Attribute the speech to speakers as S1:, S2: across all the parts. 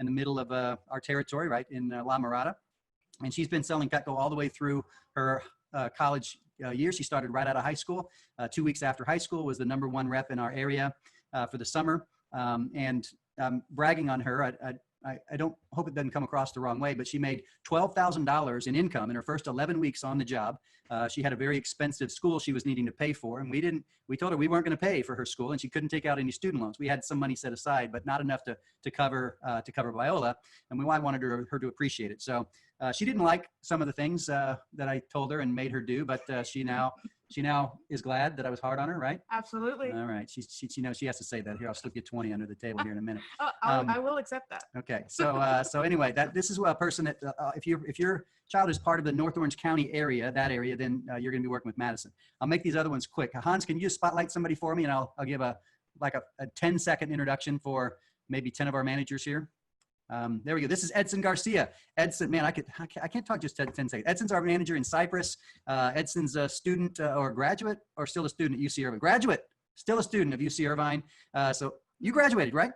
S1: in the middle of our territory, right in La Mirada. And she's been selling Cutco all the way through her college years. She started right out of high school. 2 weeks after high school, was the #1 rep in our area for the summer. And bragging on her, I don't hope it doesn't come across the wrong way, but she made $12,000 in income in her first 11 weeks on the job. She had a very expensive school she was needing to pay for, and we told her we weren't going to pay for her school, and she couldn't take out any student loans. We had some money set aside, but not enough to cover Viola, and I wanted her to appreciate it. So she didn't like some of the things that I told her and made her do, but she now is glad that I was hard on her, right?
S2: Absolutely.
S1: All right. She knows she has to say that. Here, I'll slip you 20 under the table here in a minute.
S2: I will accept that.
S1: Okay. So anyway, this is a person that if your child is part of the North Orange County area, then you're going to be working with Madison. I'll make these other ones quick. Hans, can you just spotlight somebody for me, and I'll give a 10-second introduction for maybe 10 of our managers here. There we go. This is Edson Garcia. Edson, man, I can't talk just 10 seconds. Edson's our manager in Cypress. Edson's a student or graduate, or still a student at UC Irvine. Graduate, still a student of UC Irvine. So you graduated, right?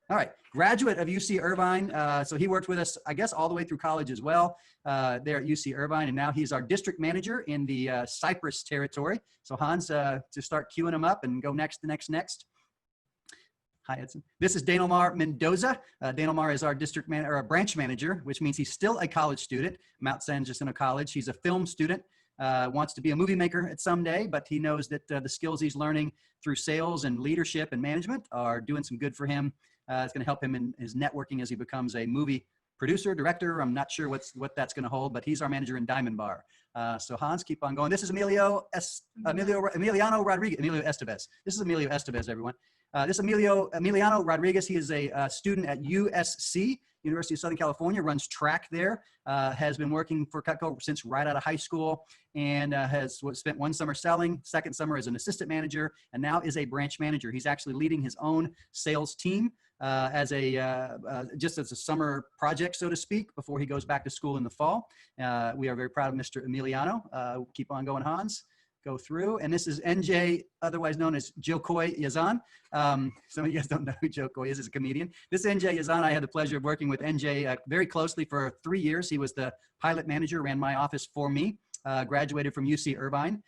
S1: All right, graduate of UC Irvine. So he worked with us, I guess, all the way through college as well there at UC Irvine. And now he's our district manager in the Cypress territory. So Hans, to start queuing him up and go next. Hi, Edson. This is Danilmar Mendoza. Danilmar is our district manager, or a branch manager, which means he's still a college student. Mount San Jacinto College. He's a film student, wants to be a movie maker at some day, but he knows that the skills he's learning through sales and leadership and management are doing some good for him. It's going to help him in his networking as he becomes a movie producer, director. I'm not sure what that's going to hold, but he's our manager in Diamond Bar. So Hans, keep on going. This is Emiliano Rodriguez. Emilio Estevez. This is Emilio Estevez, everyone. This is Emiliano Rodriguez. He is a student at USC, University of Southern California, runs track there, has been working for Cutco since right out of high school, and has spent one summer selling, second summer as an assistant manager, and now is a branch manager. He's actually leading his own sales team as just as a summer project, so to speak, before he goes back to school in the fall. We are very proud of Mr. Emiliano. Keep on going, Hans. Go through. And this is NJ, otherwise known as Jokoy Yazan. Some of you guys don't know who Jokoy is. He's a comedian. This is NJ Yazan. I had the pleasure of working with NJ very closely for 3 years. He was the pilot manager, ran my office for me. Graduated from UC Irvine,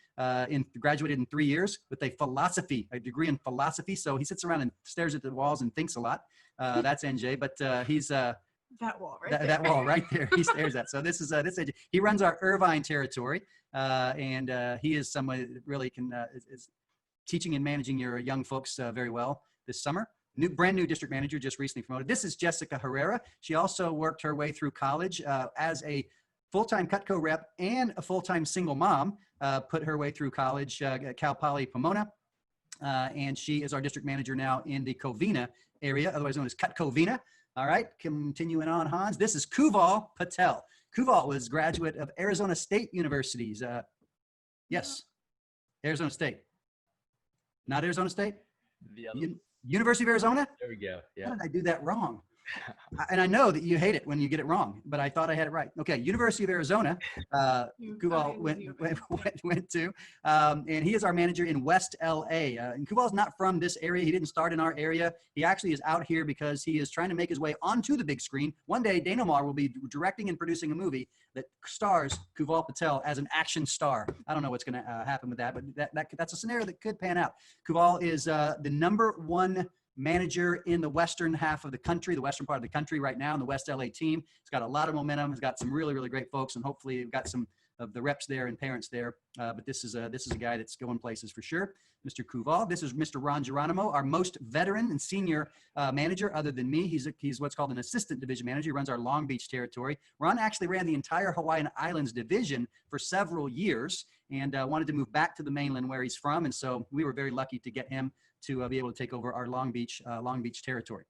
S1: graduated in 3 years with a degree in philosophy. So he sits around and stares at the walls and thinks a lot. That's NJ, but he's
S2: that wall right
S1: there. That wall right there. He stares at. So this is NJ. He runs our Irvine territory, and he is someone that really is teaching and managing your young folks very well this summer. Brand new district manager, just recently promoted. This is Jessica Herrera. She also worked her way through college as a full-time Cutco rep and a full-time single mom, put her way through college at Cal Poly Pomona. And she is our district manager now in the Covina area, otherwise known as Cutcovina. All right, continuing on, Hans. This is Kuval Patel. Kuval was graduate of Arizona State Universities. Yes, Arizona State. Not Arizona State? University of Arizona?
S3: There we go. Yeah.
S1: How did I do that wrong? And I know that you hate it when you get it wrong, but I thought I had it right. Okay, University of Arizona, Kuval went to, and he is our manager in West LA. And Kuval's not from this area. He didn't start in our area. He actually is out here because he is trying to make his way onto the big screen. One day, Danilmar will be directing and producing a movie that stars Kuval Patel as an action star. I don't know what's going to happen with that, but that's a scenario that could pan out. Kuval is the #1 manager in the western half of the country, the western part of the country right now in the West LA team. He's got a lot of momentum. He's got some really, really great folks, and hopefully we've got some of the reps there and parents there. But this is a guy that's going places for sure. Mr. Kuval. This is Mr. Ron Geronimo, our most veteran and senior manager other than me. He's what's called an assistant division manager. He runs our Long Beach territory. Ron actually ran the entire Hawaiian Islands division for several years and wanted to move back to the mainland where he's from. And so we were very lucky to get him to be able to take over our Long Beach territory.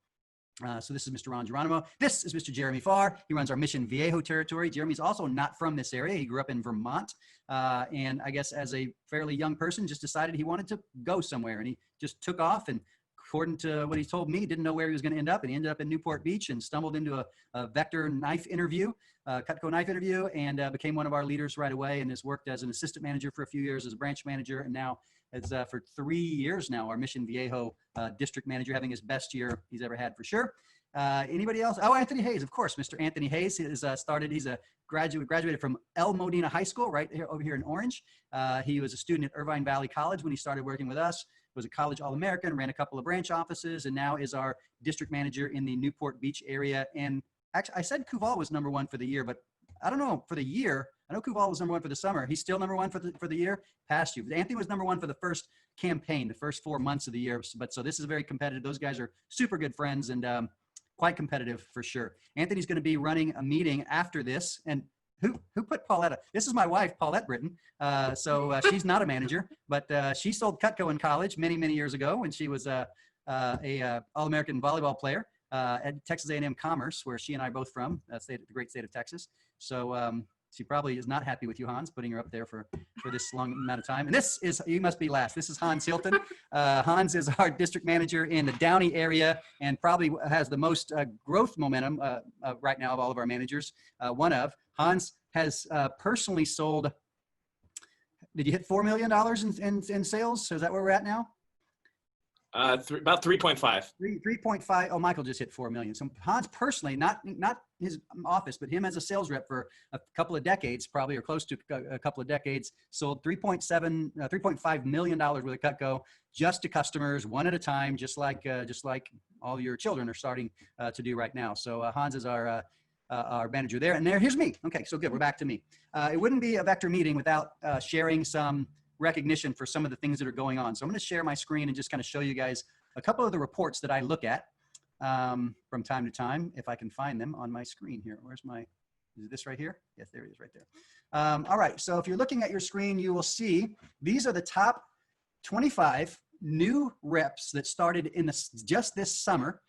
S1: So this is Mr. Ron Geronimo. This is Mr. Jeremy Farr. He runs our Mission Viejo territory. Jeremy's also not from this area. He grew up in Vermont. And I guess as a fairly young person, just decided he wanted to go somewhere. And he just took off, and according to what he told me, didn't know where he was going to end up. And he ended up in Newport Beach and stumbled into a Vector knife interview, Cutco knife interview, and became one of our leaders right away, and has worked as an assistant manager for a few years, as a branch manager, and now is for 3 years now our Mission Viejo district manager, having his best year he's ever had for sure. Anybody else? Oh, Anthony Hayes, of course. Mr. Anthony Hayes is he's a graduated from El Modena High School right here over here in Orange. He was a student at Irvine Valley College when he started working with us, was a college All-American, ran a couple of branch offices, and now is our district manager in the Newport Beach area. And actually, I said Cuval was #1 for the year, but I don't know for the year. I know Cuval was #1 for the summer. He's still #1 for the year. Past you. Anthony was #1 for the first campaign, the first 4 months of the year. But so this is very competitive. Those guys are super good friends and quite competitive for sure. Anthony's going to be running a meeting after this. And who put Pauletta? This is my wife, Paulette Britton. She's not a manager, but she sold Cutco in college many years ago when she was a All-American volleyball player at Texas A&M Commerce, where she and I are both from, the great state of Texas. So she probably is not happy with you, Hans, putting her up there for this long amount of time. And this is, you must be last. This is Hans Hilton. Hans is our district manager in the Downey area and probably has the most growth momentum right now of all of our managers. Hans has personally sold, did you hit $4 million in sales? So is that where we're at now?
S3: About 3.5.
S1: 3.5. Oh, Michael just hit 4 million. So Hans personally, not his office, but him as a sales rep for a couple of decades, probably, or close to a couple of decades, sold $3.5 million worth of Cutco just to customers, one at a time, just like all your children are starting to do right now. So Hans is our manager there, and here's me. Okay, so good. We're back to me. It wouldn't be a Vector meeting without sharing some recognition for some of the things that are going on. So I'm going to share my screen and just kind of show you guys a couple of the reports that I look at from time to time, if I can find them on my screen here. Is this right here? Yes, there it is right there. All right, so if you're looking at your screen, you will see these are the top 25 new reps that started in just this summer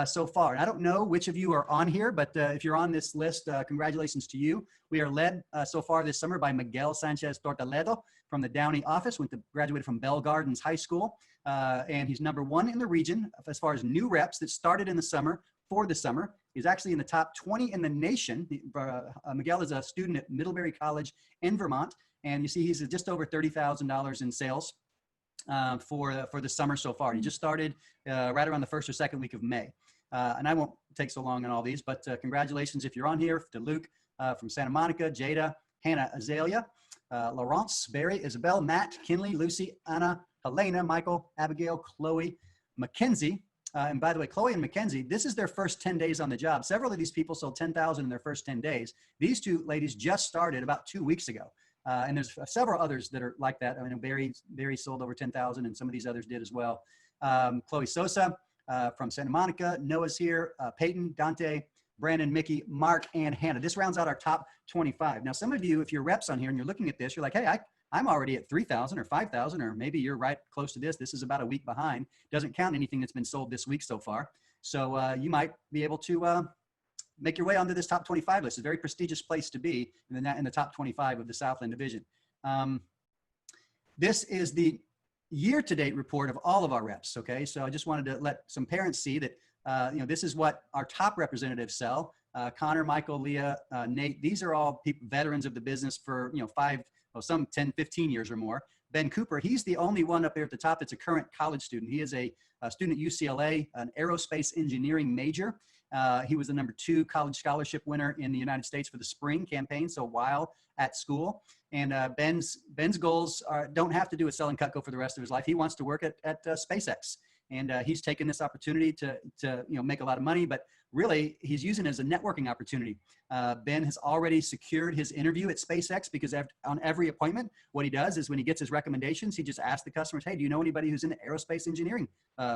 S1: so far. And I don't know which of you are on here, but if you're on this list, congratulations to you. We are led so far this summer by Miguel Sanchez Tortoledo from the Downey office, graduated from Bell Gardens High School, and he's #1 in the region as far as new reps that started in the summer for the summer. He's actually in the top 20 in the nation. Miguel is a student at Middlebury College in Vermont, and you see he's just over $30,000 in sales for the summer so far. He just started right around the first or second week of May. And I won't take so long on all these, but congratulations if you're on here, to Luke from Santa Monica, Jada, Hannah, Azalea, Laurence, Barry, Isabel, Matt, Kinley, Lucy, Anna, Helena, Michael, Abigail, Chloe, Mackenzie. And by the way, Chloe and Mackenzie, this is their first 10 days on the job. Several of these people sold 10,000 in their first 10 days. These two ladies just started about 2 weeks ago. And there's several others that are like that. I mean, Barry sold over 10,000 and some of these others did as well. Chloe Sosa from Santa Monica, Noah's here, Peyton, Dante, Brandon, Mickey, Mark, and Hannah. This rounds out our top 25. Now, some of you, if you're reps on here and you're looking at this, you're like, hey, I'm already at 3,000 or 5,000, or maybe you're right close to this. This is about a week behind. Doesn't count anything that's been sold this week so far. So you might be able to make your way onto this top 25 list. It's a very prestigious place to be in the top 25 of the Southland Division. This is the year-to-date report of all of our reps, okay? So I just wanted to let some parents see that, this is what our top representatives sell. Connor, Michael, Leah, Nate, these are all veterans of the business for, some 10, 15 years or more. Ben Cooper, he's the only one up there at the top that's a current college student. He is a student at UCLA, an aerospace engineering major. He was the #2 college scholarship winner in the United States for the spring campaign, so while at school. And Ben's goals don't have to do with selling Cutco for the rest of his life. He wants to work at SpaceX. And he's taken this opportunity to make a lot of money, but really he's using it as a networking opportunity. Ben has already secured his interview at SpaceX because on every appointment, what he does is when he gets his recommendations, he just asks the customers, hey, do you know anybody who's in the aerospace engineering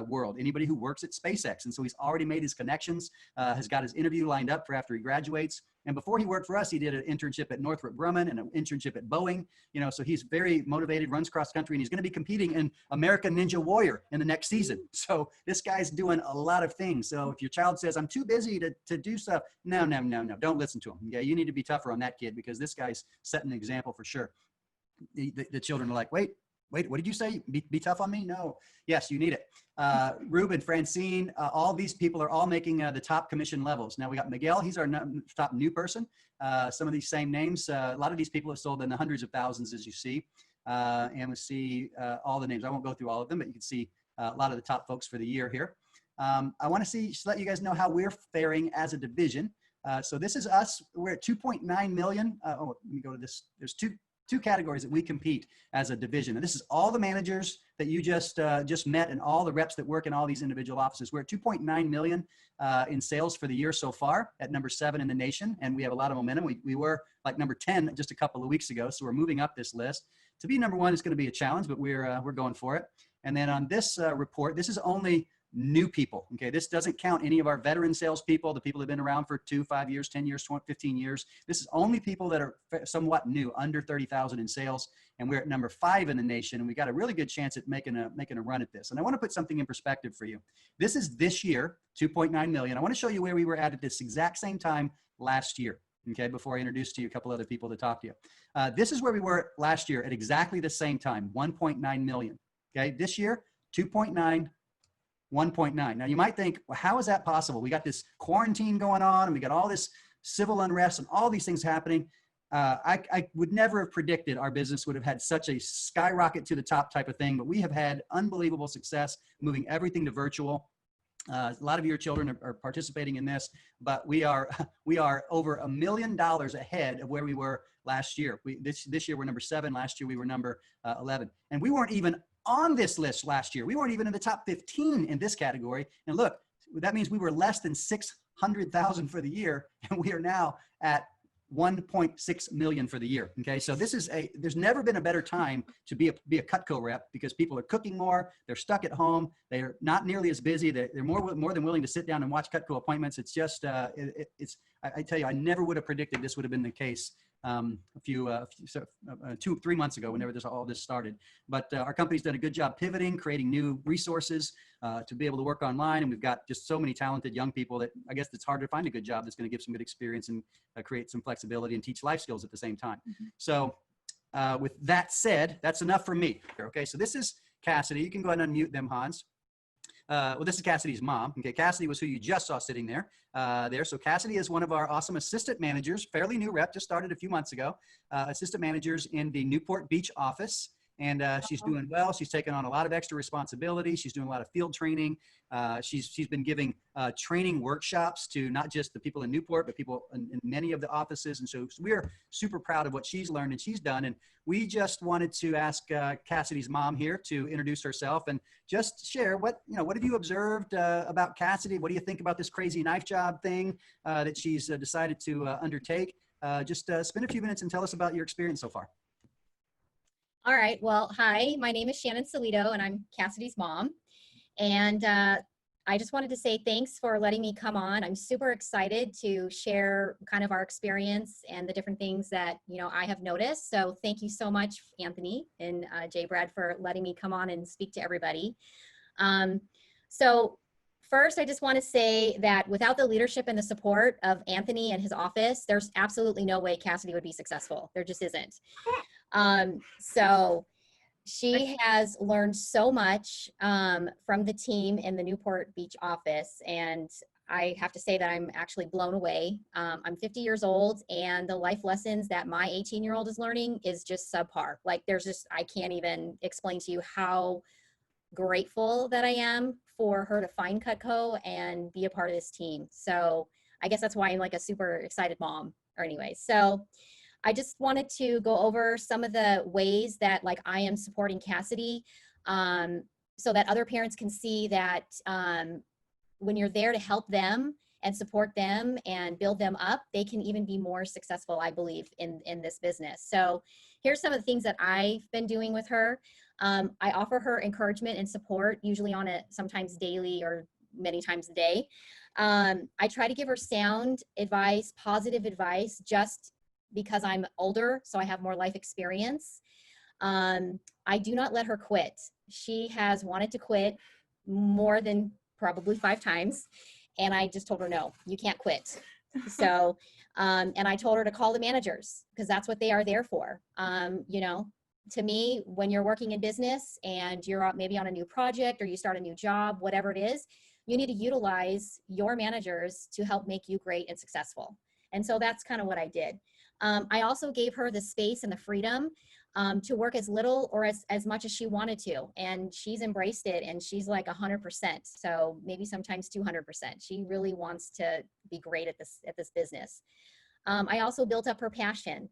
S1: world? Anybody who works at SpaceX? And so he's already made his connections, has got his interview lined up for after he graduates. And before he worked for us, he did an internship at Northrop Grumman and an internship at Boeing. So he's very motivated, runs cross country, and he's going to be competing in American Ninja Warrior in the next season. So this guy's doing a lot of things. So if your child says, I'm too busy to do stuff, no, don't listen to him. Yeah, you need to be tougher on that kid because this guy's setting an example for sure. The children are like, wait, what did you say? Be tough on me? No. Yes, you need it. Ruben, Francine, all these people are all making the top commission levels. Now we got Miguel. He's our top new person. Some of these same names. A lot of these people have sold in the hundreds of thousands, as you see. And we see all the names. I won't go through all of them, but you can see a lot of the top folks for the year here. I want to just let you guys know how we're faring as a division. So this is us. We're at 2.9 million. Oh, let me go to this. There's two categories that we compete as a division. And this is all the managers that you just met and all the reps that work in all these individual offices. We're at 2.9 million in sales for the year so far, at number 7 in the nation. And we have a lot of momentum. We were like number 10 just a couple of weeks ago. So we're moving up this list. To be number 1 is going to be a challenge, but we're going for it. And then on this report, this is only new people. Okay, this doesn't count any of our veteran salespeople, the people that have been around for 2, 5 years, 10 years, 20, 15 years. This is only people that are somewhat new, under 30,000 in sales, and we're at number 5 in the nation, and we got a really good chance at making a run at this. And I want to put something in perspective for you. This is this year, 2.9 million. I want to show you where we were at this exact same time last year. Okay, before I introduce to you a couple other people to talk to you. This is where we were last year at exactly the same time, 1.9 million. Okay, this year, 2.9. 1.9. Now you might think, well, how is that possible? We got this quarantine going on and we got all this civil unrest and all these things happening. I would never have predicted our business would have had such a skyrocket to the top type of thing, but we have had unbelievable success moving everything to virtual. A lot of your children are participating in this, but we are over $1 million ahead of where we were last year. This year we're number 7. Last year we were number 11, and we weren't even on this list last year. We weren't even in the top 15 in this category. And look, that means we were less than 600,000 for the year, and we are now at 1.6 million for the year. Okay, so there's never been a better time to be a Cutco rep, because people are cooking more, they're stuck at home, they're not nearly as busy, they're more than willing to sit down and watch Cutco appointments. It's just I tell you, I never would have predicted this would have been the case 2-3 months ago, whenever all this started. But our company's done a good job pivoting, creating new resources to be able to work online. And we've got just so many talented young people that I guess it's hard to find a good job that's going to give some good experience and create some flexibility and teach life skills at the same time. Mm-hmm. So with that said, that's enough for me. Okay, so this is Cassidy. You can go ahead and unmute them, Hans. Well, this is Cassidy's mom. Okay, Cassidy was who you just saw sitting there. So Cassidy is one of our awesome assistant managers, fairly new rep, just started a few months ago. Assistant managers in the Newport Beach office. And she's doing well. She's taken on a lot of extra responsibility. She's doing a lot of field training. She's been giving training workshops to not just the people in Newport, but people in many of the offices. And so we're super proud of what she's learned and she's done. And we just wanted to ask Cassidy's mom here to introduce herself and just share what have you observed about Cassidy? What do you think about this crazy knife job thing that she's decided to undertake? Just spend a few minutes and tell us about your experience so far.
S4: All right. Well, hi, my name is Shannon Solito and I'm Cassidy's mom. And I just wanted to say thanks for letting me come on. I'm super excited to share kind of our experience and the different things that, I have noticed. So thank you so much, Anthony and Jay Brad, for letting me come on and speak to everybody. So first, I just want to say that without the leadership and the support of Anthony and his office, there's absolutely no way Cassidy would be successful. There just isn't. So she has learned so much from the team in the Newport Beach office, and I have to say that I'm actually blown away. I'm 50 years old, and the life lessons that my 18-year-old is learning is just subpar. Like I can't even explain to you how grateful that I am for her to find Cutco and be a part of this team. So I guess that's why I'm like a super excited mom. Or anyway, so I just wanted to go over some of the ways that I am supporting Cassidy so that other parents can see that when you're there to help them and support them and build them up, they can even be more successful, I believe, in this business. So here's some of the things that I've been doing with her. I offer her encouragement and support, usually on a sometimes daily or many times a day. I try to give her sound advice, positive advice, just because I'm older, so I have more life experience. I do not let her quit. She has wanted to quit more than probably 5 times. And I just told her, no, you can't quit. So, and I told her to call the managers because that's what they are there for. To me, when you're working in business and you're maybe on a new project or you start a new job, whatever it is, you need to utilize your managers to help make you great and successful. And so that's kind of what I did. I also gave her the space and the freedom to work as little or as much as she wanted to. And she's embraced it, and she's like 100%. So maybe sometimes 200%. She really wants to be great at this business. I also built up her passion.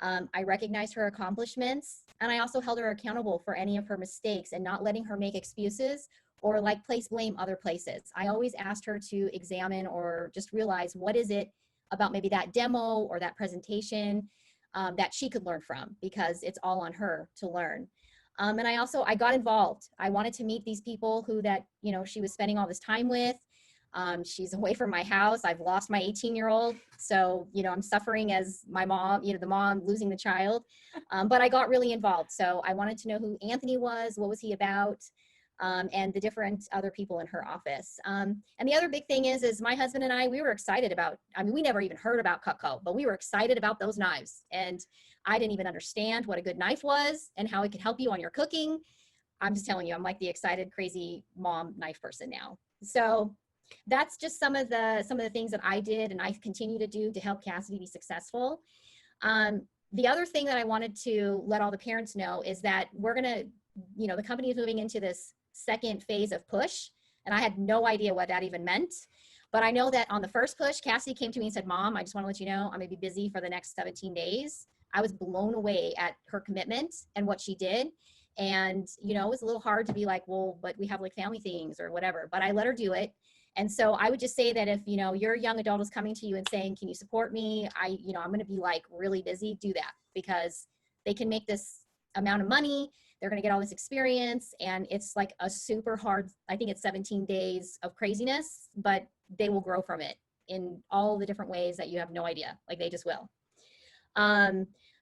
S4: I recognized her accomplishments, and I also held her accountable for any of her mistakes and not letting her make excuses or like place blame other places. I always asked her to examine or just realize what is it about maybe that demo or that presentation that she could learn from, because it's all on her to learn. And I got involved. I wanted to meet these people who she was spending all this time with. She's away from my house. I've lost my 18-year-old. So, I'm suffering as my mom, the mom losing the child. But I got really involved. So I wanted to know who Anthony was, what was he about, and the different other people in her office. And the other big thing is my husband and I, we were excited about, we never even heard about Cutco, but we were excited about those knives. And I didn't even understand what a good knife was and how it could help you on your cooking. I'm just telling you, I'm like the excited, crazy mom knife person now. So that's just some of the things that I did and I continue to do to help Cassidy be successful. The other thing that I wanted to let all the parents know is that we're going to, the company is moving into this second phase of push. And I had no idea what that even meant. But I know that on the first push, Cassidy came to me and said, Mom, I just want to let you know I'm going to be busy for the next 17 days. I was blown away at her commitment and what she did. And, it was a little hard to be like, well, but we have like family things or whatever, but I let her do it. And so I would just say that if, your young adult is coming to you and saying, can you support me? I'm going to be like really busy, do that, because they can make this amount of money. They're going to get all this experience, and it's like a super hard, I think it's 17 days of craziness, but they will grow from it in all the different ways that you have no idea, like they just will.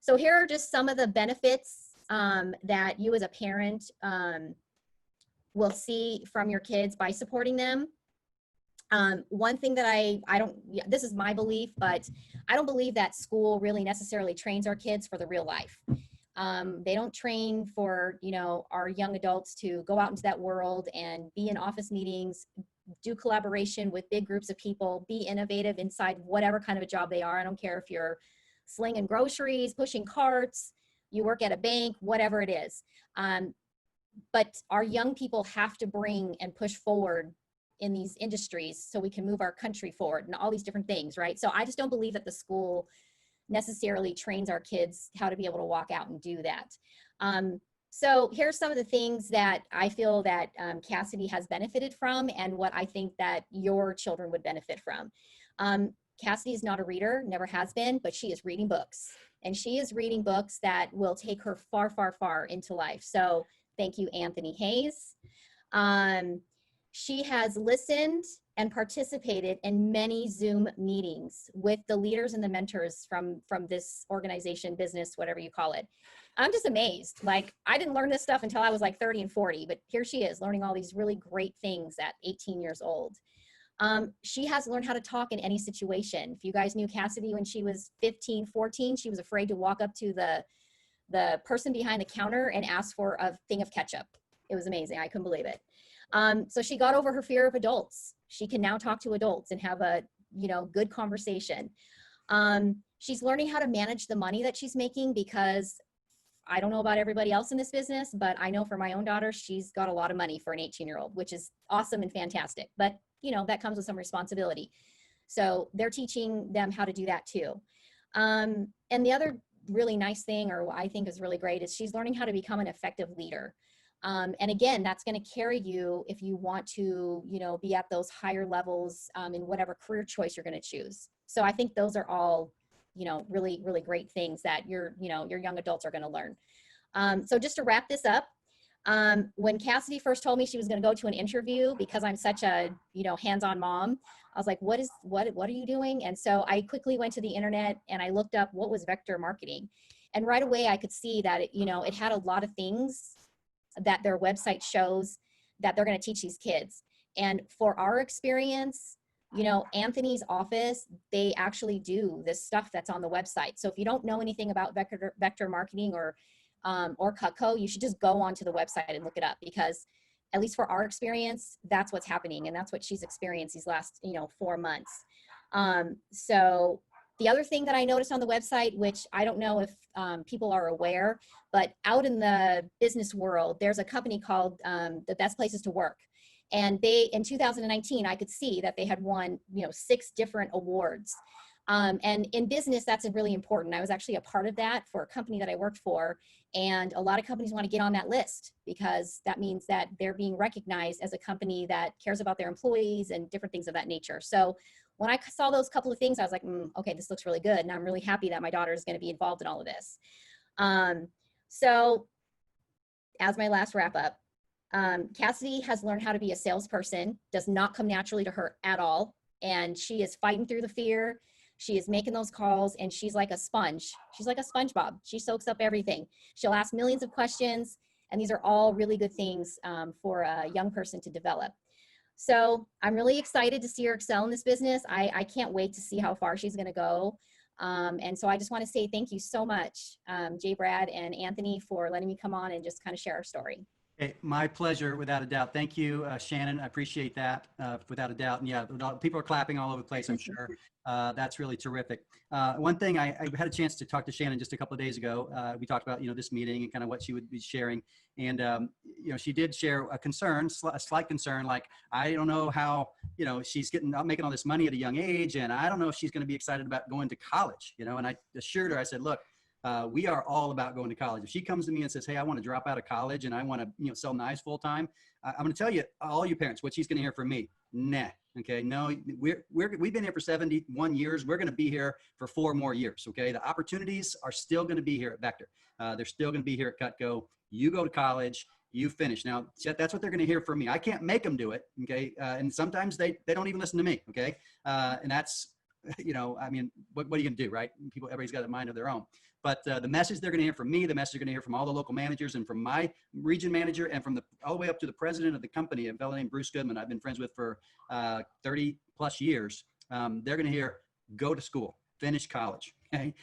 S4: So here are just some of the benefits that you as a parent will see from your kids by supporting them. One thing that this is my belief, but I don't believe that school really necessarily trains our kids for the real life. They don't train for, our young adults to go out into that world and be in office meetings, do collaboration with big groups of people, be innovative inside whatever kind of a job they are. I don't care if you're slinging groceries, pushing carts, you work at a bank, whatever it is. But our young people have to bring and push forward in these industries so we can move our country forward and all these different things, right? So I just don't believe that the school necessarily trains our kids how to be able to walk out and do that. So here's some of the things that I feel that Cassidy has benefited from and what I think that your children would benefit from. Cassidy is not a reader, never has been, but she is reading books. And she is reading books that will take her far, far, far into life. So thank you, Anthony Hayes. She has listened and participated in many Zoom meetings with the leaders and the mentors from this organization, business, whatever you call it. I'm just amazed. Like, I didn't learn this stuff until I was like 30 and 40, but here she is learning all these really great things at 18 years old. She has learned how to talk in any situation. If you guys knew Cassidy when she was 15, 14, she was afraid to walk up to the person behind the counter and ask for a thing of ketchup. It was amazing. I couldn't believe it. So she got over her fear of adults. She can now talk to adults and have a, good conversation. She's learning how to manage the money that she's making, because I don't know about everybody else in this business, but I know for my own daughter, she's got a lot of money for an 18-year-old, which is awesome and fantastic. But, that comes with some responsibility. So they're teaching them how to do that too. And the other really nice thing, or what I think is really great, is she's learning how to become an effective leader. And again, that's going to carry you if you want to, be at those higher levels in whatever career choice you're going to choose. So I think those are all, really, really great things that your young adults are going to learn. So just to wrap this up, when Cassidy first told me she was going to go to an interview, because I'm such a, hands-on mom, I was like, what are you doing? And so I quickly went to the internet and I looked up what was vector marketing. And right away I could see that it had a lot of things that their website shows that they're going to teach these kids. And for our experience, Anthony's office, they actually do this stuff that's on the website. So if you don't know anything about vector marketing or Cutco, you should just go onto the website and look it up, because at least for our experience, that's what's happening. And that's what she's experienced these last, 4 months. So The other thing that I noticed on the website, which I don't know if people are aware, but out in the business world, there's a company called The Best Places to Work. And they, in 2019, I could see that they had won, 6 different awards. And in business, that's really important. I was actually a part of that for a company that I worked for. And a lot of companies want to get on that list because that means that they're being recognized as a company that cares about their employees and different things of that nature. So when I saw those couple of things, I was like, okay, this looks really good. And I'm really happy that my daughter is going to be involved in all of this. So as my last wrap up, Cassidy has learned how to be a salesperson, does not come naturally to her at all. And she is fighting through the fear. She is making those calls, and she's like a sponge. She's like a SpongeBob. She soaks up everything. She'll ask millions of questions, and these are all really good things for a young person to develop. So I'm really excited to see her excel in this business. I can't wait to see how far she's going to go. And so I just want to say thank you so much, Jay, Brad, and Anthony, for letting me come on and just kind of share our story.
S1: Hey, my pleasure, without a doubt. Thank you, Shannon. I appreciate that, without a doubt. And yeah, people are clapping all over the place, I'm sure. That's really terrific. One thing, I had a chance to talk to Shannon just a couple of days ago. We talked about, this meeting and kind of what she would be sharing. And, she did share a concern, a slight concern, like, I don't know how, she's making all this money at a young age, and I don't know if she's going to be excited about going to college, and I assured her, I said, look, we are all about going to college. If she comes to me and says, hey, I want to drop out of college and I want to, sell knives full time, I'm going to tell you, all you parents, what she's going to hear from me. Nah. Okay. No, we've been here for 71 years. We're going to be here for 4 more years. Okay. The opportunities are still going to be here at Vector. They're still going to be here at Cutco. You go to college, you finish. Now, that's what they're going to hear from me. I can't make them do it. Okay. And sometimes they don't even listen to me. Okay. And that's, what are you going to do? Right. Everybody's got a mind of their own. But the message they're going to hear from me, the message they're going to hear from all the local managers and from my region manager and from all the way up to the president of the company, a fellow named Bruce Goodman, I've been friends with for 30 plus years. They're going to hear, go to school, finish college. Okay.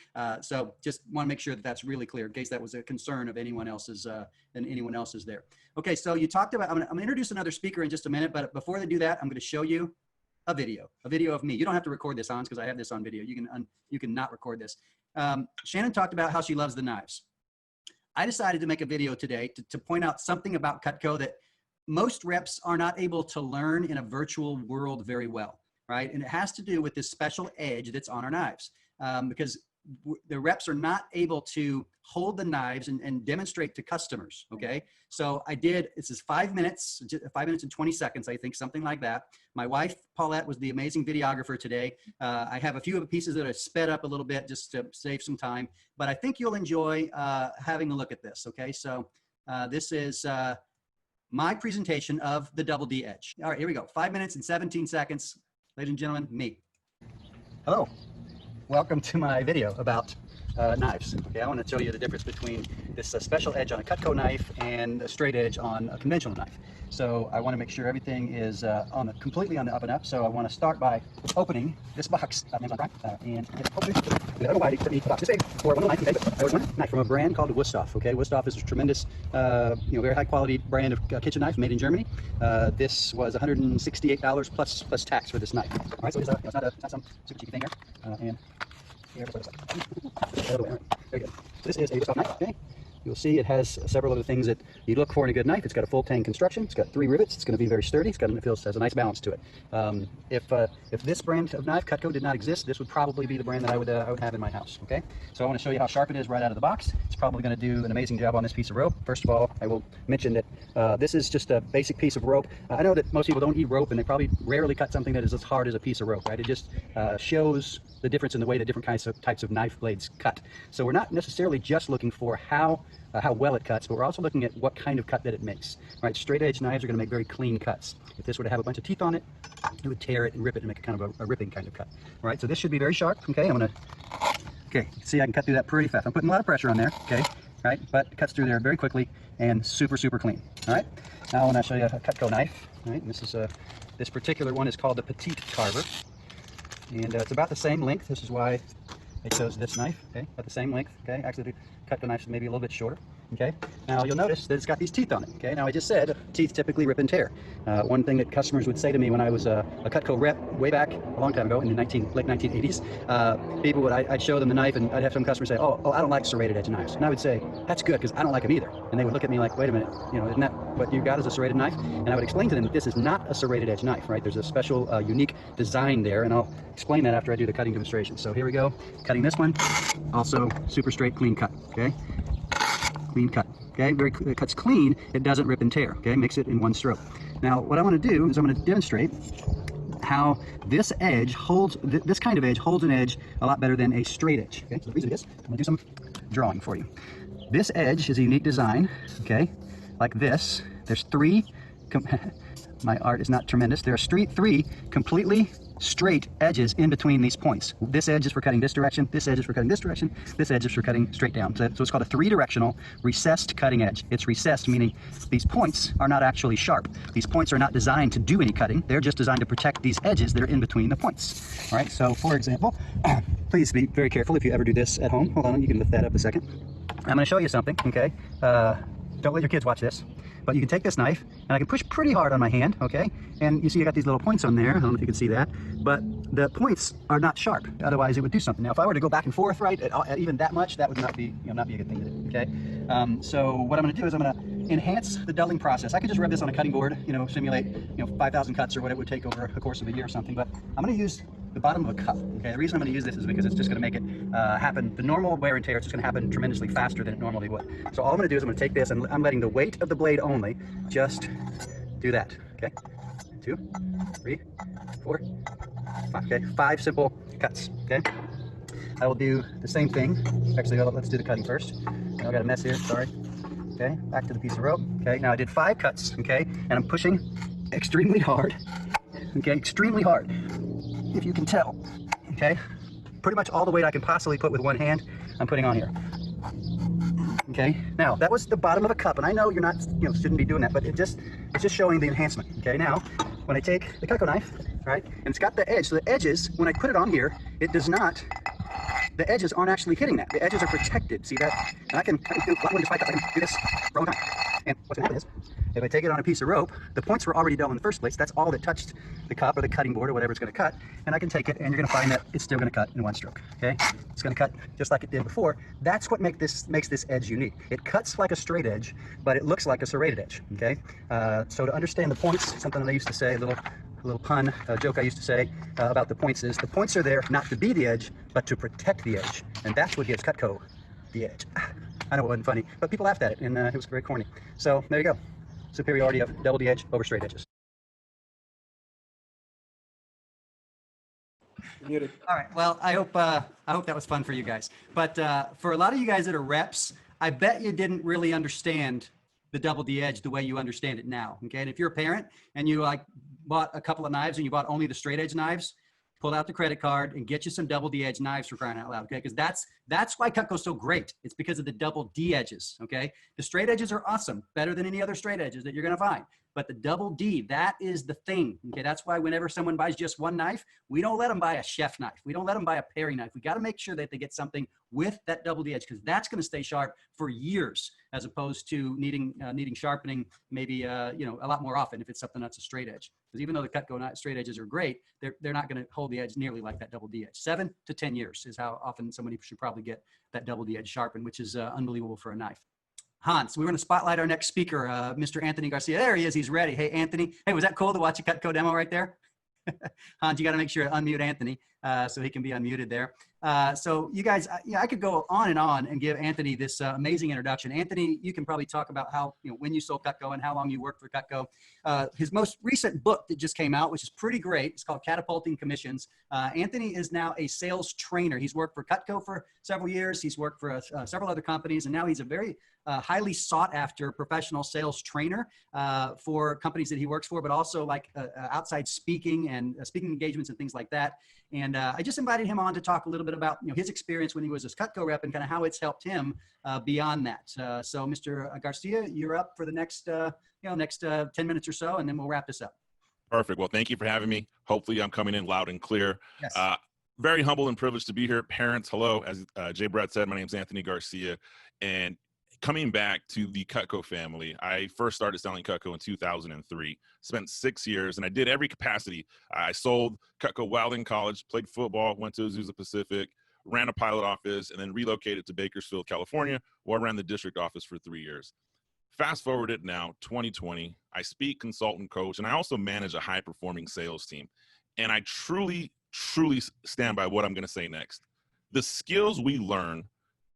S1: So just want to make sure that that's really clear in case that was a concern of anyone else's there. Okay. So you talked about, I'm going to introduce another speaker in just a minute, but before they do that, I'm going to show you a video of me. You don't have to record this, Hans, because I have this on video. You can not record this. Shannon talked about how she loves the knives. I decided to make a video today to point out something about Cutco that most reps are not able to learn in a virtual world very well, right? And it has to do with this special edge that's on our knives, because the reps are not able to hold the knives and demonstrate to customers. Okay. So this is 5 minutes, 5 minutes and 20 seconds, I think, something like that. My wife, Paulette, was the amazing videographer today. I have a few of the pieces that are sped up a little bit just to save some time, but I think you'll enjoy having a look at this. Okay. So this is my presentation of the Double D Edge. All right, here we go. 5 minutes and 17 seconds. Ladies and gentlemen, me. Hello. Welcome to my video about knives. Okay, I want to show you the difference between this special edge on a Cutco knife and a straight edge on a conventional knife. So I want to make sure everything is completely on the up and up. So I want to start by opening this box. And open it. This big for one knife. Okay, but I ordered one knife from a brand called Wusthof. Okay, Wusthof is a tremendous, very high quality brand of kitchen knife made in Germany. This was $168 plus tax for this knife. All right, so it's not some super cheap thing here. And here's what it's like. Very good. So this is a Wusthof knife. Okay. You'll see it has several of the things that you look for in a good knife. It's got a full tang construction. It's got 3 rivets. It's going to be very sturdy. It has a nice balance to it. If this brand of knife, Cutco, did not exist, this would probably be the brand that I would have in my house. Okay, so I want to show you how sharp it is right out of the box. It's probably going to do an amazing job on this piece of rope. First of all, I will mention that this is just a basic piece of rope. I know that most people don't eat rope, and they probably rarely cut something that is as hard as a piece of rope. Right? It just shows the difference in the way that different types of knife blades cut. So we're not necessarily just looking for how well it cuts, but we're also looking at what kind of cut that it makes. Right? Straight edge knives are going to make very clean cuts. If this were to have a bunch of teeth on it, it would tear it and rip it and make a kind of a ripping kind of cut. All right, so this should be very sharp. Okay, okay, see, I can cut through that pretty fast. I'm putting a lot of pressure on there. Okay, right, but it cuts through there very quickly and super clean. All right, now I want to show you a Cutco knife. All right, and this particular one is called the Petite Carver, and it's about the same length. This is why I chose this knife. Okay, about the same length. Okay, actually the Cutco knife is maybe a little bit shorter. okay? Now you'll notice that it's got these teeth on it, okay? Now I just said teeth typically rip and tear. One thing that customers would say to me when I was a Cutco rep way back a long time ago in the late 1980s, I'd show them the knife and I'd have some customers say, oh, I don't like serrated edge knives. And I would say, that's good because I don't like them either. And they would look at me like, wait a minute, isn't that what you got as a serrated knife? And I would explain to them that this is not a serrated edge knife, right? There's a special unique design there, and I'll explain that after I do the cutting demonstration. So here we go, cutting this one, also super straight, clean cut, okay? Clean cut, okay? It cuts clean, it doesn't rip and tear, okay? Makes it in one stroke. Now, what I want to do is I'm going to demonstrate how this edge holds, this kind of edge holds an edge a lot better than a straight edge, okay? So the reason is, I'm going to do some drawing for you. This edge is a unique design, okay? Like this, there's three, my art is not tremendous, there are three completely straight edges in between these points. This edge is for cutting this direction, this edge is for cutting this direction, this edge is for cutting straight down. So it's called a three-directional recessed cutting edge. It's recessed, meaning these points are not actually sharp. These points are not designed to do any cutting. They're just designed to protect these edges that are in between the points. All right, so for example, please be very careful if you ever do this at home. Hold on, you can lift that up a second. I'm going to show you something, okay? Don't let your kids watch this. But you can take this knife, and I can push pretty hard on my hand, okay? And you see I got these little points on there. I don't know if you can see that. But the points are not sharp. Otherwise, it would do something. Now, if I were to go back and forth, right, at even that much, that would not be a good thing to do, okay? So what I'm going to do is I'm going to enhance the dulling process. I could just rub this on a cutting board, simulate, 5,000 cuts or what it would take over a course of a year or something. But I'm going to use the bottom of a cup, okay? The reason I'm going to use this is because it's just going to make it happen. The normal wear and tear is just going to happen tremendously faster than it normally would. So all I'm going to do is I'm going to take this and I'm letting the weight of the blade only just do that, okay? 2, 3, 4, 5, okay? 5 simple cuts, okay? I will do the same thing. Actually, let's do the cutting first. I got a mess here, sorry. Okay, back to the piece of rope. Okay, now I did 5 cuts, okay? And I'm pushing extremely hard, okay? Extremely hard. If you can tell, okay? Pretty much all the weight I can possibly put with one hand, I'm putting on here. Okay, now that was the bottom of a cup, and I know you're not, shouldn't be doing that, but it's just showing the enhancement. Okay, now when I take the Cutco knife, right, and it's got the edge, so the edges, when I put it on here, it does not, the edges aren't actually hitting that. The edges are protected. See that? And I can do a lot more than just 5 cuts. I can do this for a long time. And what's gonna happen is, if I take it on a piece of rope, the points were already dull in the first place. That's all that touched the cup or the cutting board or whatever it's going to cut. And I can take it, and you're going to find that it's still going to cut in one stroke. Okay, it's going to cut just like it did before. That's what makes this edge unique. It cuts like a straight edge, but it looks like a serrated edge. Okay, so to understand the points, something that I used to say, a little pun, a joke I used to say about the points is the points are there not to be the edge, but to protect the edge, and that's what gives Cutco the edge. I know it wasn't funny, but people laughed at it, and it was very corny. So there you go. Superiority of double D edge over straight edges.
S3: Muted.
S1: All right. Well, I hope that was fun for you guys. But for a lot of you guys that are reps, I bet you didn't really understand the double D edge the way you understand it now. Okay. And if you're a parent and you bought a couple of knives and you bought only the straight edge knives, pull out the credit card and get you some double D edge knives for crying out loud. Okay. Because that's why Cutco's so great. It's because of the double D edges. Okay. The straight edges are awesome, better than any other straight edges that you're going to find. But the double D, that is the thing. Okay, that's why whenever someone buys just one knife, we don't let them buy a chef knife. We don't let them buy a paring knife. We got to make sure that they get something with that double D edge, because that's going to stay sharp for years, as opposed to needing sharpening maybe a lot more often if it's something that's a straight edge. Because even though the Cutco straight edges are great, they're not going to hold the edge nearly like that double D edge. 7 to 10 years is how often somebody should probably get that double D edge sharpened, which is unbelievable for a knife. Hans, we're going to spotlight our next speaker, Mr. Anthony Garcia. There he is. He's ready. Hey, Anthony. Hey, was that cool to watch a Cutco demo right there? Hans, you got to make sure to unmute Anthony so he can be unmuted there. So you guys, I could go on and give Anthony this amazing introduction. Anthony, you can probably talk about how, when you sold Cutco and how long you worked for Cutco. His most recent book that just came out, which is pretty great, it's called Catapulting Commissions. Anthony is now a sales trainer. He's worked for Cutco for several years. He's worked for several other companies, and now he's a very highly sought after professional sales trainer for companies that he works for, but also like outside speaking and speaking engagements and things like that. And I just invited him on to talk a little bit about his experience when he was a Cutco rep and kind of how it's helped him beyond that. So Mr. Garcia, you're up for the next 10 minutes or so, and then we'll wrap this up.
S5: Perfect. Well, thank you for having me. Hopefully I'm coming in loud and clear.
S1: Yes.
S5: Very humble and privileged to be here. Parents, hello. As Jay Brett said, my name is Anthony Garcia, and coming back to the Cutco family, I first started selling Cutco in 2003, spent 6 years, and I did every capacity. I sold Cutco while in college, played football, went to Azusa Pacific, ran a pilot office, and then relocated to Bakersfield, California, where I ran the district office for 3 years. Fast forward it now, 2020, I speak, consult, and coach, and I also manage a high-performing sales team. And I truly, truly stand by what I'm gonna say next. The skills we learn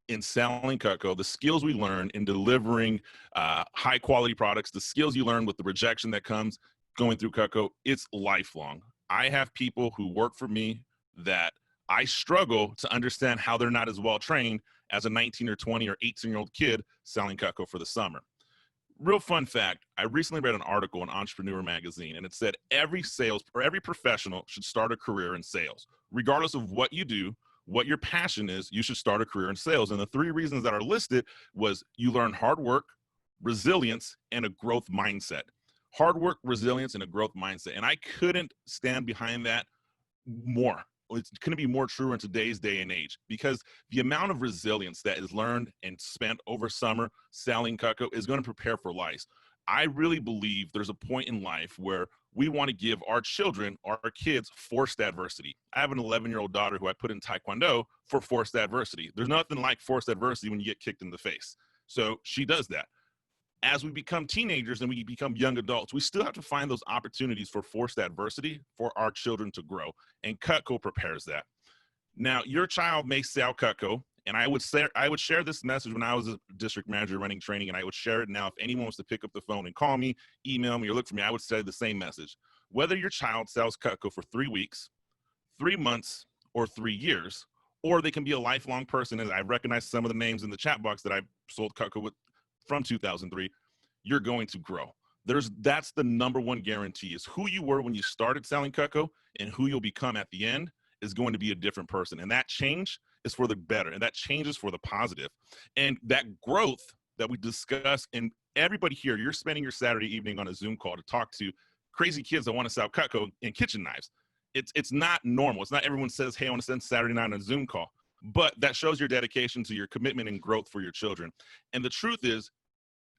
S5: in selling Cutco, the skills we learn in delivering high quality products, the skills you learn with the rejection that comes going through Cutco, it's lifelong. I have people who work for me that I struggle to understand how they're not as well trained as a 19 or 20 or 18-year-old kid selling Cutco for the summer. Real fun fact, I recently read an article in Entrepreneur Magazine, and it said every professional should start a career in sales. Regardless of what you do, what your passion is, you should start a career in sales. And the 3 reasons that are listed was you learn hard work, resilience, and a growth mindset. Hard work, resilience, and a growth mindset. And I couldn't stand behind that more. It's going to be more true in today's day and age, because the amount of resilience that is learned and spent over summer selling Cutco is going to prepare for life. I really believe there's a point in life where we want to give our children, our kids, forced adversity. I have an 11-year-old daughter who I put in Taekwondo for forced adversity. There's nothing like forced adversity when you get kicked in the face. So she does that. As we become teenagers and we become young adults, we still have to find those opportunities for forced adversity for our children to grow. And Cutco prepares that. Now, your child may sell Cutco, and I would share this message when I was a district manager running training, and I would share it now. If anyone wants to pick up the phone and call me, email me, or look for me, I would say the same message. Whether your child sells Cutco for 3 weeks, 3 months, or 3 years, or they can be a lifelong person, as I recognize some of the names in the chat box that I sold Cutco with from 2003, you're going to grow. That's the #1 guarantee, is who you were when you started selling Cutco and who you'll become at the end is going to be a different person. And that change is for the better, and that change is for the positive. And that growth that we discuss, and everybody here, you're spending your Saturday evening on a Zoom call to talk to crazy kids that want to sell Cutco and kitchen knives. It's not normal. It's not everyone says, hey, I want to spend Saturday night on a Zoom call. But that shows your dedication to your commitment and growth for your children. And the truth is,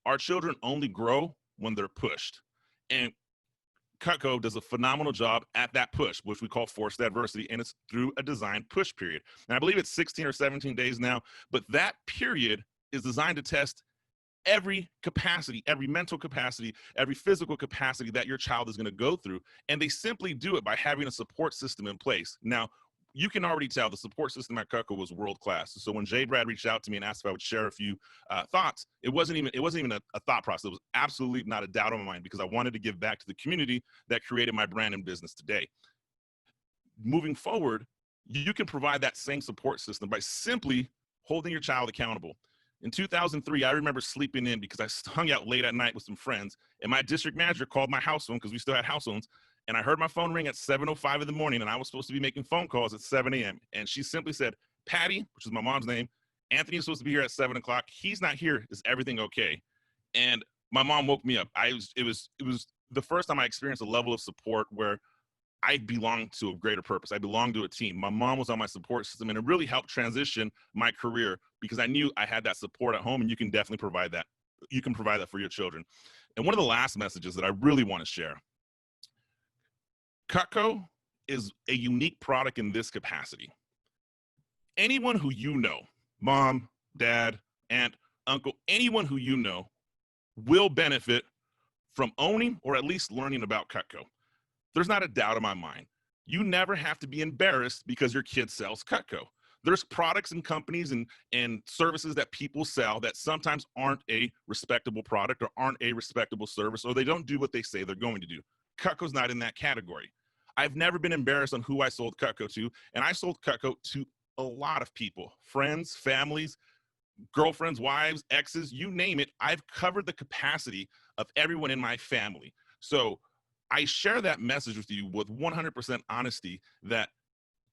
S5: our children only grow when they're pushed. And Cutco does a phenomenal job at that push, which we call forced adversity, and it's through a designed push period. And I believe it's 16 or 17 days now, but that period is designed to test every capacity, every mental capacity, every physical capacity that your child is going to go through. And they simply do it by having a support system in place. Now, you can already tell the support system at Cutco was world class. So when Jay Brad reached out to me and asked if I would share a few thoughts, it wasn't even a thought process. It was absolutely not a doubt on my mind, because I wanted to give back to the community that created my brand and business today. Moving forward, you can provide that same support system by simply holding your child accountable. In 2003, I remember sleeping in because I hung out late at night with some friends, and my district manager called my house phone, because we still had house phones. And I heard my phone ring at 7:05 in the morning, and I was supposed to be making phone calls at 7 a.m. And she simply said, Patty, which is my mom's name, Anthony is supposed to be here at 7 o'clock. He's not here. Is everything okay? And my mom woke me up. It was the first time I experienced a level of support where I belonged to a greater purpose. I belonged to a team. My mom was on my support system, and it really helped transition my career, because I knew I had that support at home, and you can definitely provide that. You can provide that for your children. And one of the last messages that I really want to share, Cutco is a unique product in this capacity. Anyone who you know, mom, dad, aunt, uncle, anyone who you know will benefit from owning or at least learning about Cutco. There's not a doubt in my mind. You never have to be embarrassed because your kid sells Cutco. There's products and companies and services that people sell that sometimes aren't a respectable product or aren't a respectable service, or they don't do what they say they're going to do. Cutco's not in that category. I've never been embarrassed on who I sold Cutco to, and I sold Cutco to a lot of people, friends, families, girlfriends, wives, exes, you name it. I've covered the capacity of everyone in my family. So I share that message with you with 100% honesty that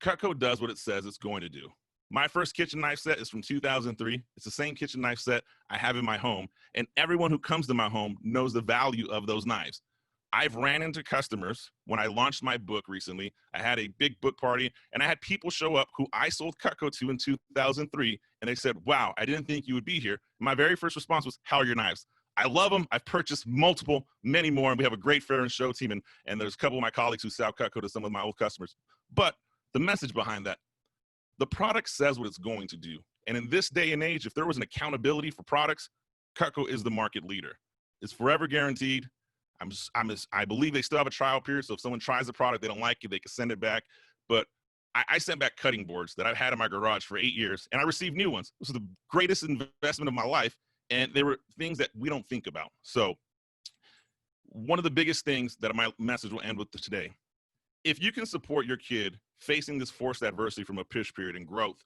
S5: Cutco does what it says it's going to do. My first kitchen knife set is from 2003. It's the same kitchen knife set I have in my home, and everyone who comes to my home knows the value of those knives. I've ran into customers when I launched my book recently. I had a big book party and I had people show up who I sold Cutco to in 2003. And they said, wow, I didn't think you would be here. My very first response was, how are your knives? I love them. I've purchased multiple, many more. And we have a great fair and show team. And there's a couple of my colleagues who sell Cutco to some of my old customers. But the message behind that, the product says what it's going to do. And in this day and age, if there was an accountability for products, Cutco is the market leader. It's forever guaranteed. I believe they still have a trial period. So if someone tries the product, they don't like it, they can send it back. But I sent back cutting boards that I've had in my garage for 8 years, and I received new ones. This was the greatest investment of my life. And they were things that we don't think about. So one of the biggest things that my message will end with today, if you can support your kid facing this forced adversity from a push period and growth,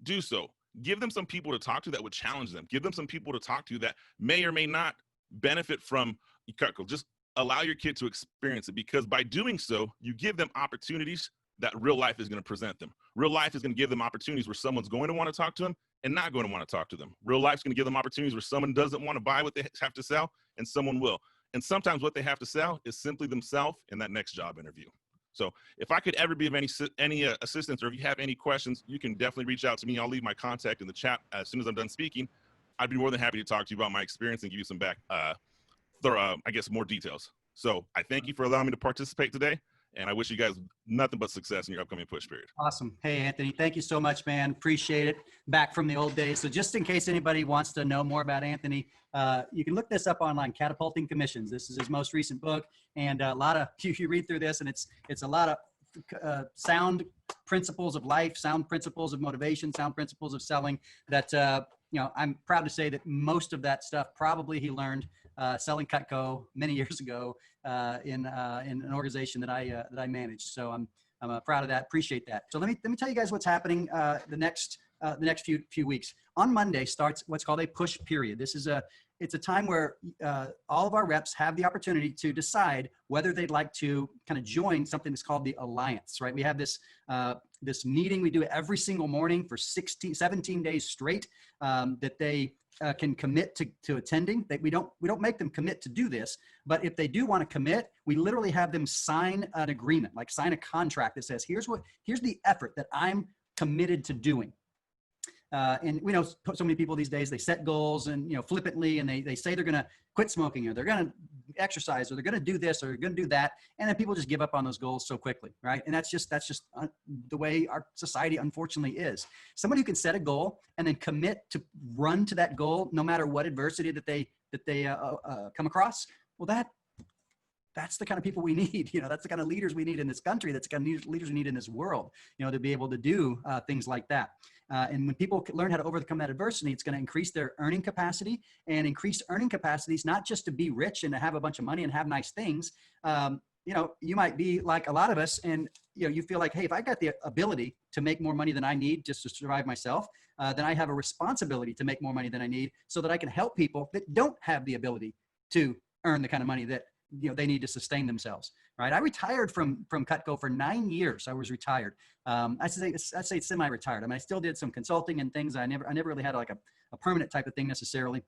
S5: do so. Give them some people to talk to that would challenge them. Give them some people to talk to that may or may not benefit from Cutco. Just allow your kid to experience it, because by doing so, you give them opportunities that real life is going to present them. Real life is going to give them opportunities where someone's going to want to talk to them and not going to want to talk to them. Real life's going to give them opportunities where someone doesn't want to buy what they have to sell and someone will. And sometimes what they have to sell is simply themselves in that next job interview. So if I could ever be of any assistance, or if you have any questions, you can definitely reach out to me. I'll leave my contact in the chat as soon as I'm done speaking. I'd be more than happy to talk to you about my experience and give you some more details. So I thank you for allowing me to participate today, and I wish you guys nothing but success in your upcoming push period.
S1: Awesome. Hey, Anthony, thank you so much, man. Appreciate it. Back from the old days. So just in case anybody wants to know more about Anthony, you can look this up online, Catapulting Commissions. This is his most recent book. And a lot of, you read through this, and it's a lot of sound principles of life, sound principles of motivation, sound principles of selling that, I'm proud to say that most of that stuff probably he learned selling Cutco many years ago in an organization that I managed. So I'm proud of that. Appreciate that. So let me tell you guys what's happening the next few weeks. On Monday starts what's called a push period. It's a time where all of our reps have the opportunity to decide whether they'd like to kind of join something that's called the Alliance, right? We have this meeting we do every single morning for 17 days straight that they can commit to attending. That we don't make them commit to do this, but if they do want to commit, we literally have them sign an agreement, like sign a contract that says, here's the effort that I'm committed to doing. And we know so many people these days, they set goals and, flippantly, and they say they're going to quit smoking, or they're going to exercise, or they're going to do this, or they're going to do that. And then people just give up on those goals so quickly. Right. And that's just the way our society unfortunately is. Somebody who can set a goal and then commit to run to that goal, no matter what adversity that they come across. Well, that's the kind of people we need. That's the kind of leaders we need in this country. That's the kind of leaders we need in this world, to be able to do things like that. And when people learn how to overcome that adversity, it's going to increase their earning capacity. And increased earning capacity is not just to be rich and to have a bunch of money and have nice things. You might be like a lot of us, and you feel like, hey, if I got the ability to make more money than I need just to survive myself, then I have a responsibility to make more money than I need, so that I can help people that don't have the ability to earn the kind of money that they need to sustain themselves, right? I retired from Cutco for 9 years. I was retired. I say it's semi-retired. I mean, I still did some consulting and things. I never really had like a permanent type of thing necessarily.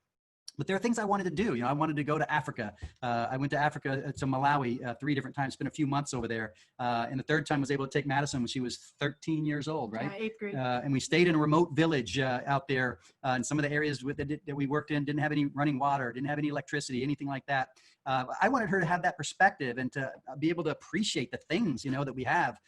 S1: But there are things I wanted to do. I wanted to go to Africa. I went to Africa, to Malawi 3 different times, spent a few months over there. And the third time was able to take Madison when she was 13 years old, right?
S2: Yeah, 8th grade.
S1: And we stayed in a remote village out there. And some of the areas that we worked in didn't have any running water, didn't have any electricity, anything like that. I wanted her to have that perspective and to be able to appreciate the things, that we have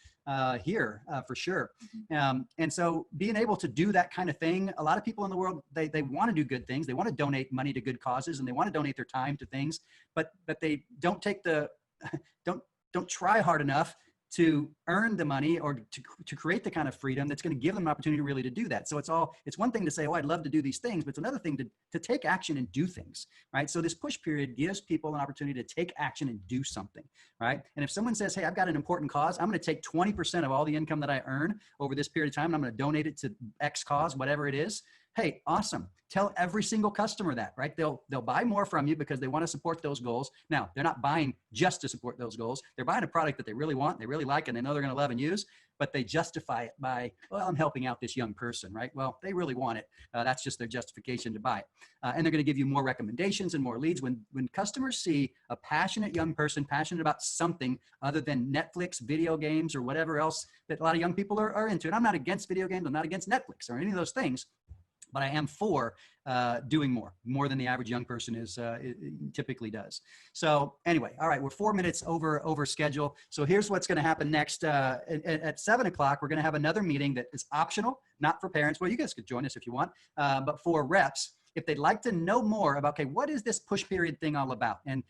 S1: here for sure. And so being able to do that kind of thing, a lot of people in the world, they want to do good things. They want to donate money to good causes, and they want to donate their time to things, but they don't take don't try hard enough to earn the money or to create the kind of freedom that's going to give them an opportunity really to do that. So it's one thing to say, oh, I'd love to do these things, but it's another thing to take action and do things, right? So this push period gives people an opportunity to take action and do something, right? And if someone says, hey, I've got an important cause, I'm going to take 20% of all the income that I earn over this period of time, and I'm going to donate it to X cause, whatever it is. Hey, awesome. Tell every single customer that, right? They'll buy more from you because they want to support those goals. Now, they're not buying just to support those goals. They're buying a product that they really want, they really like, and they know they're going to love and use. but they justify it by, well, I'm helping out this young person, right? Well, they really want it. That's just their justification to buy it. And they're going to give you more recommendations and more leads. When customers see a passionate young person, passionate about something other than Netflix, video games, or whatever else that a lot of young people are into. And I'm not against video games. I'm not against Netflix or any of those things, but I am for doing more than the average young person is typically does. So anyway, all right, we're 4 minutes over schedule. So here's what's going to happen next. At 7 o'clock, we're going to have another meeting that is optional, not for parents. Well, you guys could join us if you want, but for reps, if they'd like to know more about, okay, what is this push period thing all about? And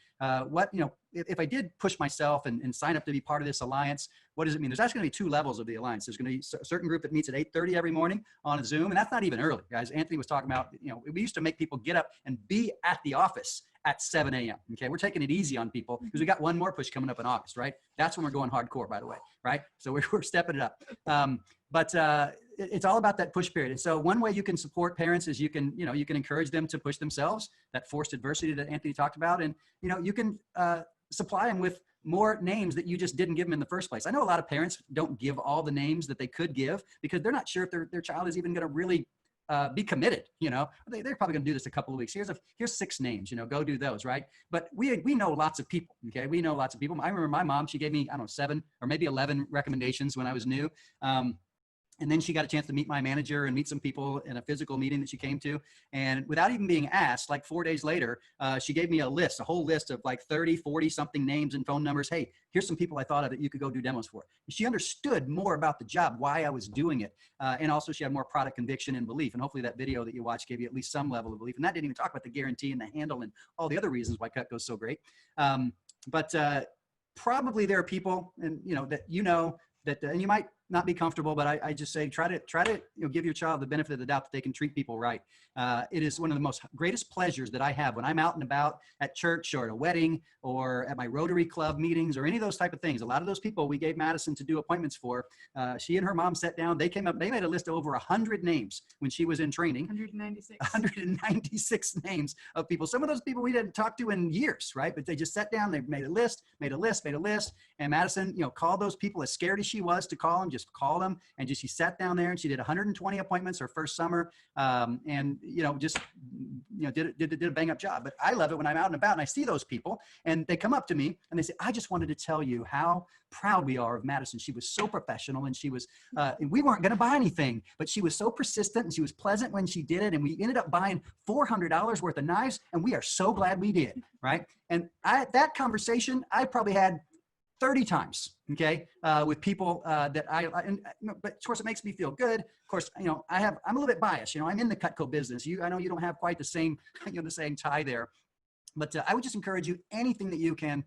S1: what, you know, if I did push myself and sign up to be part of this alliance, what does it mean? There's actually going to be 2 levels of the alliance. There's going to be a certain group that meets at 8:30 every morning on a Zoom. And that's not even early, guys. Anthony was talking about, you know, we used to make people get up and be at the office at 7 a.m. Okay, we're taking it easy on people because we got one more push coming up in August, right? That's when we're going hardcore, by the way, right? So we're stepping it up. It's all about that push period. And so one way you can support parents is you can encourage them to push themselves, that forced adversity that Anthony talked about. And, you know, you can supply them with more names that you just didn't give them in the first place. I know a lot of parents don't give all the names that they could give because they're not sure if their child is even going to really be committed. You know, they're probably going to do this a couple of weeks. Here's 6 names, you know, go do those, right? But we know lots of people. Okay. We know lots of people. I remember my mom, she gave me, I don't know, 7 or maybe 11 recommendations when I was new. And then she got a chance to meet my manager and meet some people in a physical meeting that she came to. And without even being asked, like 4 days later, she gave me a whole list of like 30, 40 something names and phone numbers. Hey, here's some people I thought of that you could go do demos for. And she understood more about the job, why I was doing it. And also she had more product conviction and belief. And hopefully that video that you watched gave you at least some level of belief. And that didn't even talk about the guarantee and the handle and all the other reasons why Cutco's so great. Probably there are people and that and you might not be comfortable, but I just say, try to give your child the benefit of the doubt that they can treat people right. It is one of the most greatest pleasures that I have when I'm out and about at church or at a wedding or at my Rotary Club meetings or any of those type of things. A lot of those people we gave Madison to do appointments for, she and her mom sat down, they made a list of over 100 names when she was in training. 196 names of people. Some of those people we didn't talk to in years, right? But they just sat down, they made a list. And Madison, called those people as scared as she was to call them, just called them. And she sat down there and she did 120 appointments her first summer. Did a bang up job. But I love it when I'm out and about and I see those people and they come up to me and they say, I just wanted to tell you how proud we are of Madison. She was so professional and she was, and we weren't going to buy anything, but she was so persistent and she was pleasant when she did it. And we ended up buying $400 worth of knives and we are so glad we did. Right. And that conversation, I probably had 30 times, okay, with people that but of course it makes me feel good. Of course, I'm a little bit biased. I'm in the Cutco business. I know you don't have quite the same, the same tie there. But I would just encourage you, anything that you can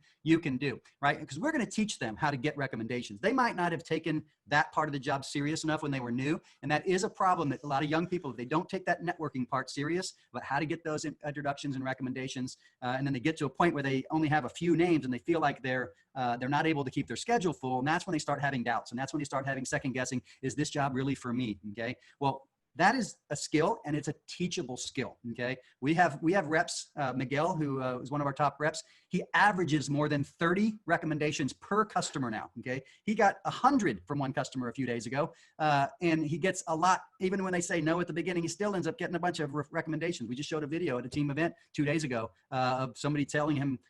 S1: do, right? Because we're going to teach them how to get recommendations. They might not have taken that part of the job serious enough when they were new. And that is a problem that a lot of young people, if they don't take that networking part serious about how to get those introductions and recommendations, and then they get to a point where they only have a few names and they feel like they're not able to keep their schedule full. And that's when they start having doubts. And that's when they start having second guessing, is this job really for me? Okay. Well, that is a skill and it's a teachable skill. Okay. We have reps, Miguel, who is one of our top reps. He averages more than 30 recommendations per customer now. Okay. He got 100 from one customer a few days ago. And he gets a lot, even when they say no at the beginning, he still ends up getting a bunch of recommendations. We just showed a video at a team event 2 days ago of somebody telling him,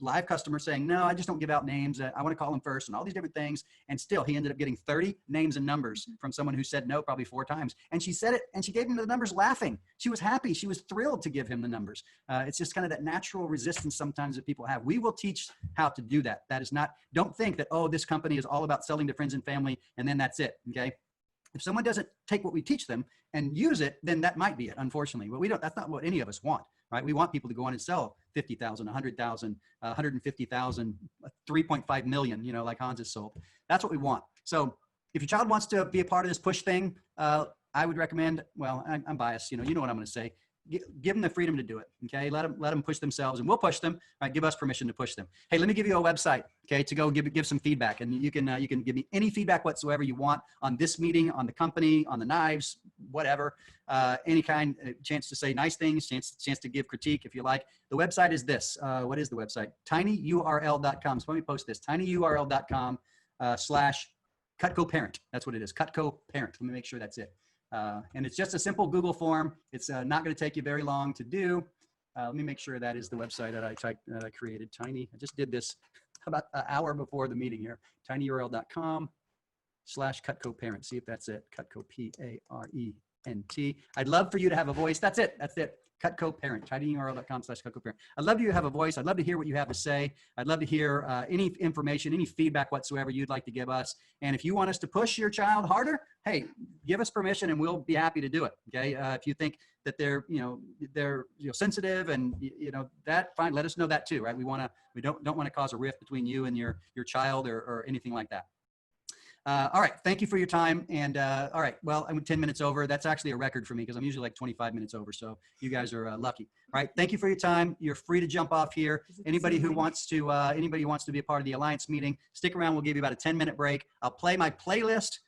S1: live customer saying, no, I just don't give out names. I want to call him first and all these different things. And still he ended up getting 30 names and numbers from someone who said no probably 4 times. And she said it and she gave him the numbers laughing. She was happy. She was thrilled to give him the numbers. It's just kind of that natural resistance sometimes that people have. We will teach how to do that. That is not, don't think that, oh, this company is all about selling to friends and family and then that's it. Okay. If someone doesn't take what we teach them and use it, then that might be it, unfortunately. But that's not what any of us want, right? We want people to go on and sell 50,000, 100,000, 150,000, 3.5 million, like Hans has sold. That's what we want. So if your child wants to be a part of this push thing, I would recommend, well, I'm biased, you know what I'm going to say. Give them the freedom to do it. Okay. Let them push themselves and we'll push them. Right. Give us permission to push them. Hey, let me give you a website. Okay. To go give some feedback, and you can give me any feedback whatsoever you want on this meeting, on the company, on the knives, whatever, any kind, chance to say nice things, chance to give critique if you like. The website is this. What is the website? tinyurl.com. So let me post this, tinyurl.com / Cutco Parent. That's what it is. Cutco Parent. Let me make sure that's it. And it's just a simple Google form. It's not going to take you very long to do. Let me make sure that is the website that I created. Tiny. I just did this about an hour before the meeting here. tinyurl.com/Cutco Parent. See if that's it. Cutco, P-A-R-E-N-T. I'd love for you to have a voice. That's it. That's it. Cutco Parent. tinyurl.com/Cutco Parent. I'd love you to have a voice. I'd love to hear what you have to say. I'd love to hear any information, any feedback whatsoever you'd like to give us. And if you want us to push your child harder, hey, give us permission and we'll be happy to do it. Okay. If you think that they're sensitive and that, fine, let us know that too, right? We don't want to cause a rift between you and your child or anything like that. All right. Thank you for your time. And all right. Well, I'm 10 minutes over. That's actually a record for me because I'm usually like 25 minutes over. So you guys are lucky. All right. Thank you for your time. You're free to jump off here. Anybody who wants to be a part of the Alliance meeting, stick around. We'll give you about a 10-minute break. I'll play my playlist